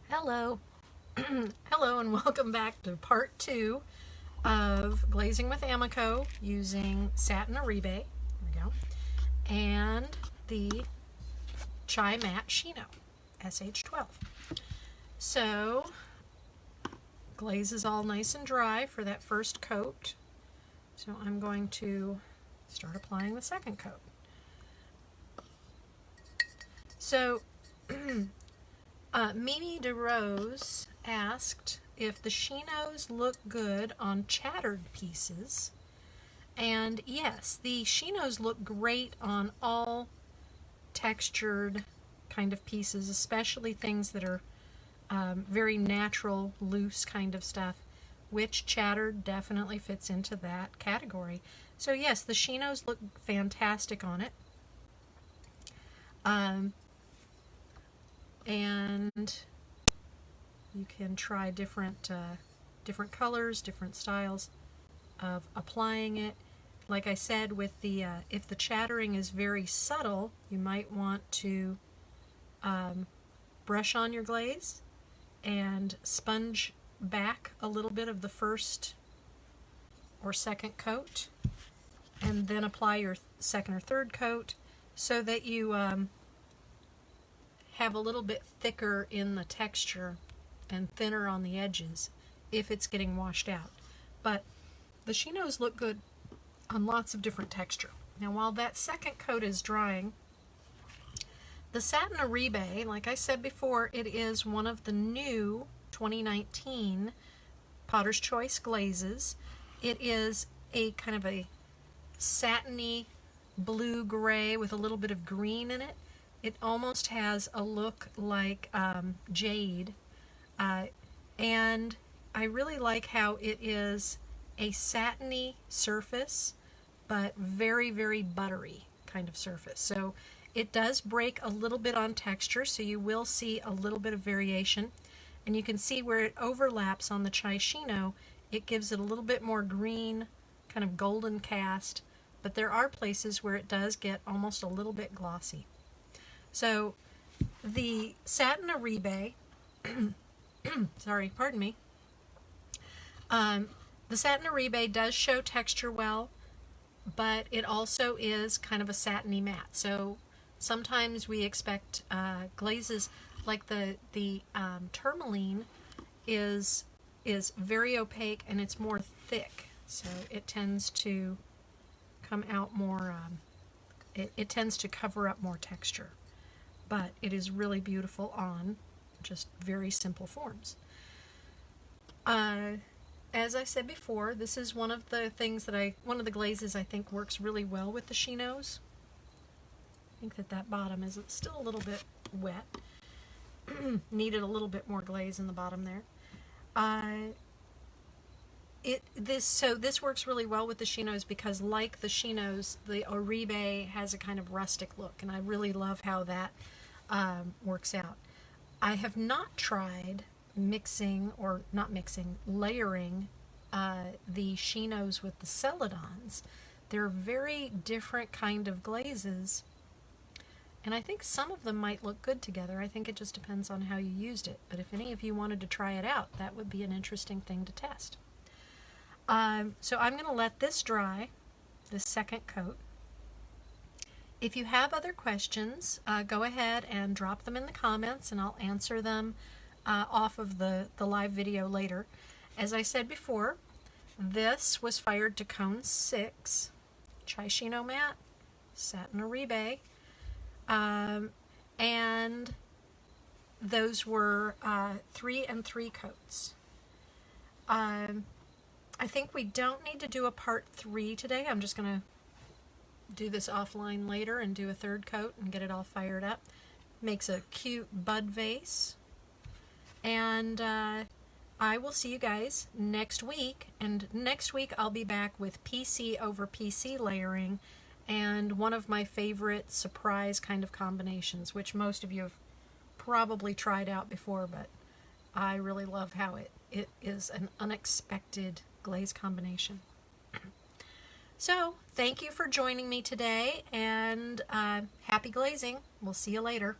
Hello. Hello and welcome back to part 2 of Glazing with AMACO using Satin Oribe, there we go, and the Chai Matte Shino SH-12. So, glaze is all nice and dry for that first coat, so I'm going to start applying the second coat. So, Mimi DeRose asked if the Shinos look good on chattered pieces, and yes, the Shinos look great on all textured kind of pieces, especially things that are very natural, loose kind of stuff, which chattered definitely fits into that category. So yes, the Shinos look fantastic on it. And you can try different colors, different styles of applying it. Like I said, with the if the chattering is very subtle, you might want to brush on your glaze and sponge back a little bit of the first or second coat, and then apply your second or third coat so that you have a little bit thicker in the texture and thinner on the edges if it's getting washed out. But the Shinos look good on lots of different texture. Now while that second coat is drying, the Satin Oribe, like I said before, it is one of the new 2019 Potter's Choice glazes. It is a kind of a satiny blue-gray with a little bit of green in it. It almost has a look like jade, and I really like how it is a satiny surface, but very, very buttery kind of surface. So it does break a little bit on texture, so you will see a little bit of variation. And you can see where it overlaps on the Chai Shino, it gives it a little bit more green, kind of golden cast, but there are places where it does get almost a little bit glossy. So the Satin Oribe, sorry, pardon me, the Satin Oribe does show texture well, but it also is kind of a satiny matte. So sometimes we expect glazes like the tourmaline is very opaque and it's more thick, so it tends to come out more, it tends to cover up more texture. But it is really beautiful on just very simple forms. As I said before, this is one of the things that one of the glazes I think works really well with the Shinos. I think that bottom is still a little bit wet. Needed a little bit more glaze in the bottom there. This works really well with the Shinos because, like the Shinos, the Oribe has a kind of rustic look, and I really love how that works out. I have not tried layering the Shinos with the Celadons. They're very different kind of glazes, and I think some of them might look good together. I think it just depends on how you used it, but if any of you wanted to try it out, that would be an interesting thing to test. So I'm going to let this dry, this second coat. If you have other questions, go ahead and drop them in the comments and I'll answer them off of the live video later. As I said before, this was fired to cone 6, Chai Shino Matte, Satin Oribe, and those were 3 and 3 coats. I think we don't need to do a part 3 today. I'm just going to do this offline later and do a third coat and get it all fired up. Makes a cute bud vase. And I will see you guys next week. And next week I'll be back with PC over PC layering and one of my favorite surprise kind of combinations, which most of you have probably tried out before, but I really love how it is an unexpected glaze combination. So, thank you for joining me today, and happy glazing. We'll see you later.